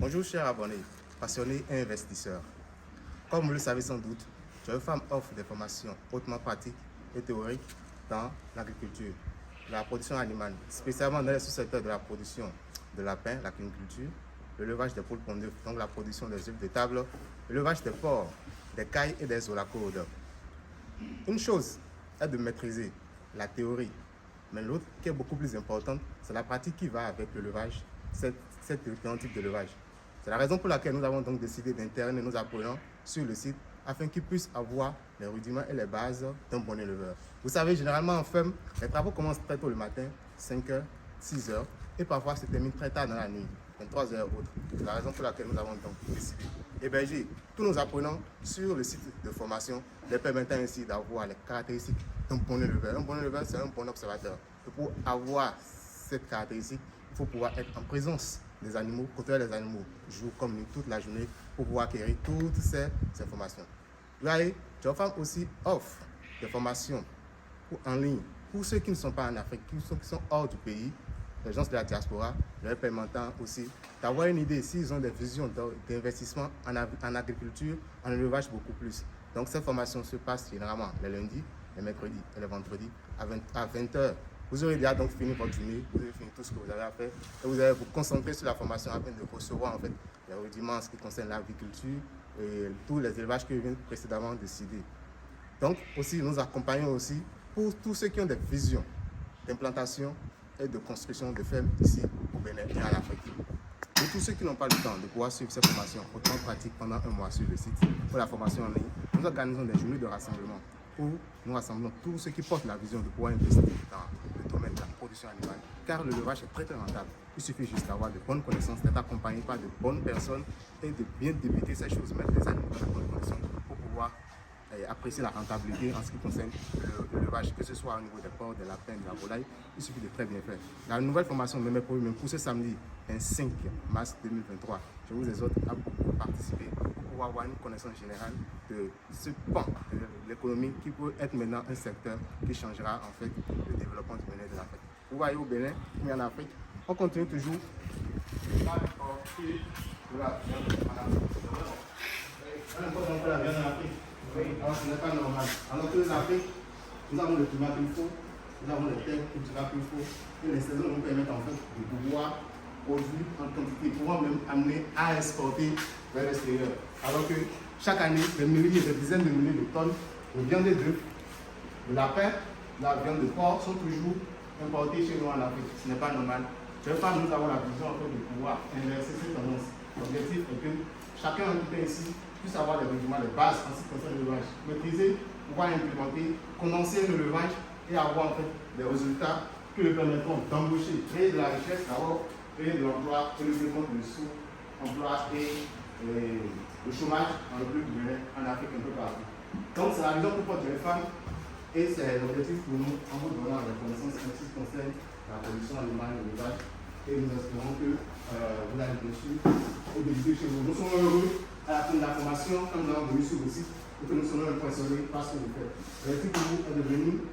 Bonjour chers abonnés, passionnés et investisseurs. Comme vous le savez sans doute, Joyfarm offre des formations hautement pratiques et théoriques dans l'agriculture, la production animale, spécialement dans les sous-secteurs de la production de lapins, la cuniculture, le levage des poules pondeuses, donc la production des œufs de table, le levage des porcs, des cailles et des olacodes. Une chose est de maîtriser la théorie, mais l'autre qui est beaucoup plus importante, c'est la pratique qui va avec le levage, cette différents types de levage. C'est la raison pour laquelle nous avons donc décidé d'interner nos apprenants sur le site afin qu'ils puissent avoir les rudiments et les bases d'un bon éleveur. Vous savez, généralement en ferme, les travaux commencent très tôt le matin, 5h, 6h, et parfois se terminent très tard dans la nuit, 23h ou autre. C'est la raison pour laquelle nous avons donc décidé d'héberger tous nos apprenants sur le site de formation, les permettant ainsi d'avoir les caractéristiques d'un bon éleveur. Un bon éleveur, c'est un bon observateur. Et pour avoir cette caractéristique, il faut pouvoir être en présence des animaux, côtoyer les animaux, jour comme nuit, toute la journée, pour pouvoir acquérir toutes ces informations. Vous voyez, Joyfarm aussi offre des formations en ligne pour ceux qui ne sont pas en Afrique, qui sont hors du pays, les gens de la diaspora, leur permettant aussi d'avoir une idée s'ils ont des visions d'investissement en agriculture, en élevage beaucoup plus. Donc ces formations se passent généralement les lundis, les mercredis et les vendredis à 20h. Vous aurez déjà donc fini votre journée, vous avez fini tout ce que vous avez à faire et vous allez vous concentrer sur la formation afin de recevoir en fait les rudiments en ce qui concerne l'agriculture et tous les élevages que je viens précédemment de citer. Donc aussi, nous accompagnons aussi pour tous ceux qui ont des visions d'implantation et de construction de fermes ici au Bénin et en Afrique. Pour tous ceux qui n'ont pas le temps de pouvoir suivre ces formations hautement pratiques pendant un mois sur le site pour la formation en ligne, nous organisons des journées de rassemblement où nous rassemblons tous ceux qui portent la vision de pouvoir investir dans le domaine de la production animale. Car le levage est très rentable. Il suffit juste d'avoir de bonnes connaissances, d'être accompagné par de bonnes personnes et de bien débuter ces choses, mettre les animaux dans la bonne condition pour pouvoir apprécier la rentabilité en ce qui concerne le levage, que ce soit au niveau des porcs, des lapins, de la volaille. Il suffit de très bien faire. La nouvelle formation de mes produits, même pour ce samedi 25 mars 2023, je vous exhorte à participer pour pouvoir avoir une connaissance générale de ce pan de l'économie qui peut être maintenant un secteur qui changera en fait le développement du Bénin de l'Afrique. Vous voyez au Bénin, mais en Afrique, on continue toujours à importer de la viande en Afrique. On importe encore la viande en Afrique. Oui, alors ce n'est pas normal. Alors que les Afriques, nous avons le climat qu'il faut, nous avons les terres culturelles qu'il faut, et les saisons nous permettent en fait de pouvoir produire en quantité, pouvoir même amener à exporter vers l'extérieur. Alors que chaque année, des milliers, des dizaines de milliers de tonnes de viande d'œuf, de lapin, de la viande de porc sont toujours importées chez nous en Afrique. Ce n'est pas normal. Joyfarm, nous avons la vision en fait de pouvoir inverser cette tendance. L'objectif est que chacun ici puisse avoir les rudiments, les bases en ce qui concerne le levage, maîtriser, pouvoir implémenter, condenser le levage et avoir en fait des résultats qui lui permettront d'embaucher, créer de la richesse, d'abord créer de l'emploi et lutter contre le sous-emploi et le chômage dans le plus du Bénin, en Afrique, un peu partout. Donc c'est la vision pour porte Joyfarm et c'est l'objectif pour nous en vous donnant la connaissance en ce qui concerne la production animale et l'élevage. Et nous espérons que vous allez bien sûr au début chez vous. Nous sommes heureux à la fin de la formation, quand nous avons venu sur le site, et que nous serons impressionnés par ce que vous faites. Merci pour vous est de venir,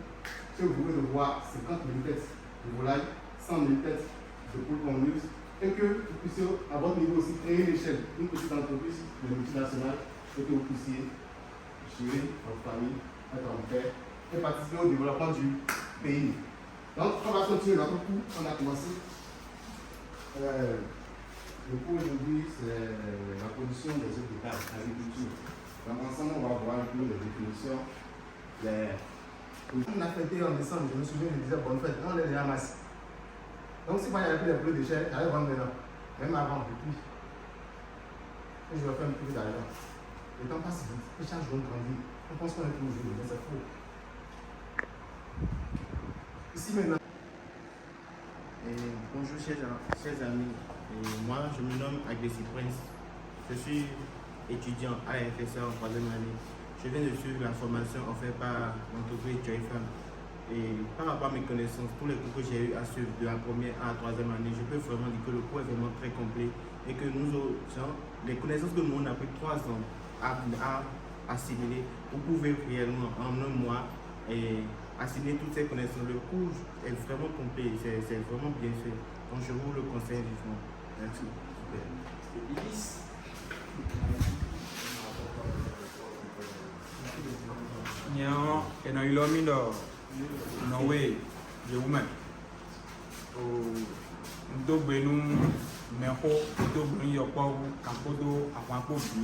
que vous pouvez de voir 50 000 têtes de volailles, 100 000 têtes de poules pondeuses, et que vous puissiez à votre niveau aussi créer une échelle, une petite entreprise de multinationale, et que vous puissiez gérer votre famille, être en paix, et participer au développement du pays. Donc, on va continuer notre cours. On a commencé. Le cours aujourd'hui, c'est la production des œufs de table, l'agriculture. Donc, ensemble, on va voir un peu les définitions. On a fêté en décembre, je me souviens, je disais bonne fête. On est déjà masse. Donc, si moi, il n'y avait plus les bleus de chair, j'allais vendre maintenant. Même avant, depuis. Et je vais faire un peu d'argent. Le temps passe vite. Et chaque jour, on grandit. On pense qu'on est toujours, mais c'est faux. Ici maintenant. Bonjour chers amis, moi je me nomme Agresti Prince, je suis étudiant à la FSA en 3e année. Je viens de suivre la formation offerte par l'entreprise Joyfarm. Et par rapport à mes connaissances, tous les cours que j'ai eu à suivre de la 1re à la 3e année, je peux vraiment dire que le cours est vraiment très complet et que nous autres, les connaissances que nous on a pris 3 ans à assimiler, vous pouvez réellement en un mois assimiler toutes ces connaissances. Le cours est vraiment complet, c'est vraiment bien fait. Donc je vous le conseille vivement. Merci. Nyan eno ilomi do Norway je woman o ndo gbenu meho ndo gbenu yopo kampodo akwanpo bi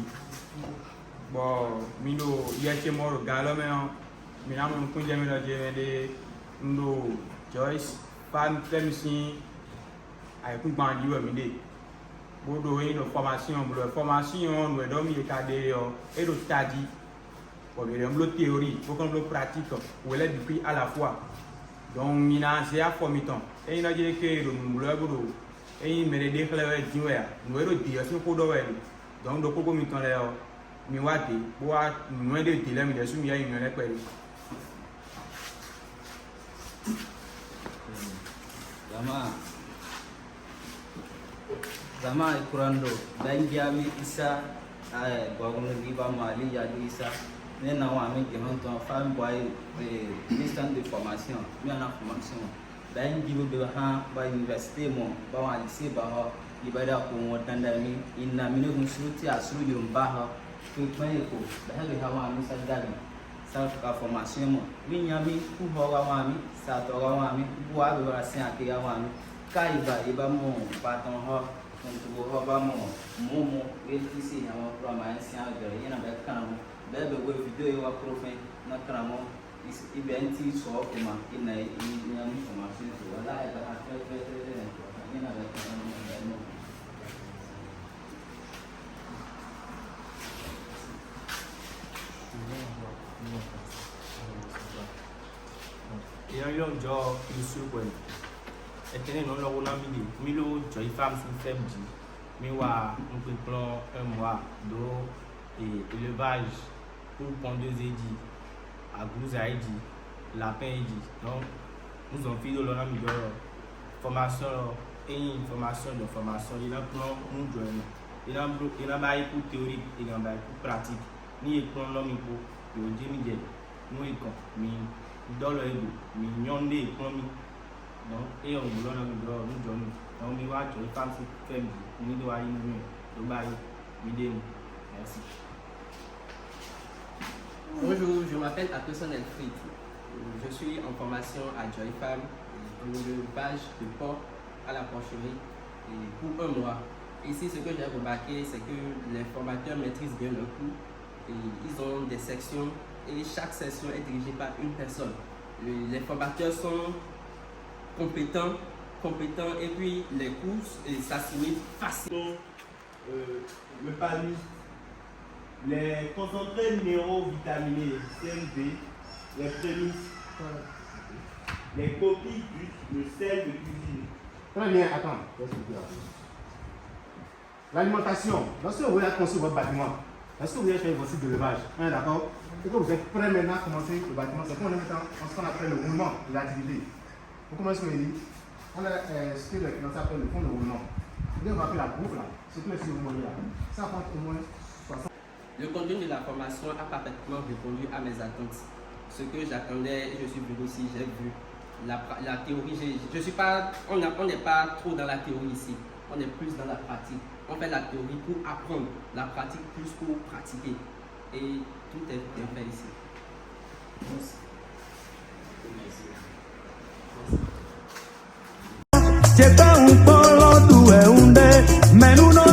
bo mi do yeche moro galo me mi na mo kunje mi do je de ndo Joyce fan temsi ay ku bandi we mi de bodo yin do formation no do mi ka de yo e do tadi. Bon, il y a une théorie, il faut qu'on le pratique, ou elle est depuis à la fois. Donc, il y a un formiton. Et il y a des gens qui ont le boulot. Et il y a des gens qui ont le boulot. Nous avons dit, c'est un peu de donc, le formiton est là. Mais nous avons des délais, mais nous avons des délais. Zama Kurando, Benjamin Issa, Gwagun Riba Mali, Yadi Issa. Nous avons un femme de formation, nous avons formation. Nous avons une université, nous avons un lycée, nous avons une université à Souyumba, nous avons une formation. Nous avons une bebe we video wa profen na kramo is eventi so kuma ina information so wala e ba fe ina ba kramo. Il y a un job ici quoi. Et tenez non lo na mi lo joy femme sur femme dit. Mi wa un peu plan un mois do et élevage pour pondeuse dit à gouze dit lapin dit. Donc nous avons fait de l'on a mis de formation et une formation de formation. Il a plan nous joindre. Il a bail pour théorique et il a bail pour pratique. Ni plan l'homme pour le demi nous mi dans le ego mi nyonde plan mi. Donc et on voulait nous joindre. Donc mi wa joindre femme femme mi doit y nous do bail mi dé. Merci. Bonjour, je m'appelle Atoson Elfried. Je suis en formation à Joyfam pour l'élevage de porc à la porcherie pour un mois. Ici, ce que j'ai remarqué, c'est que les formateurs maîtrisent bien leur cours. Ils ont des sections et chaque section est dirigée par une personne. Les formateurs sont compétents et puis les cours s'assimilent facilement. Le palus, les concentrés minéraux vitaminés CMV, les prémices, les coquilles d'huile, le sel de cuisine. Très bien, attends. L'alimentation, lorsque vous voulez construire votre bâtiment, est-ce que vous avez fait votre site d'élevage? D'accord. Et que vous êtes prêt maintenant à commencer le bâtiment, c'est qu'on est maintenant en ce qu'on appelle le roulement de l'activité. Pour commencer, on a ce que les financiers appellent le fonds de roulement. Vous devez rappeler la boucle là, ce que vous voyez là. Ça compte au moins 60. Le contenu de la formation a parfaitement répondu à mes attentes. Ce que j'attendais, je suis venu ici, j'ai vu la théorie. On n'est pas trop dans la théorie ici, on est plus dans la pratique. On fait la théorie pour apprendre, la pratique plus pour pratiquer. Et tout est bien fait ici. Cheta un polo tu e un de menuno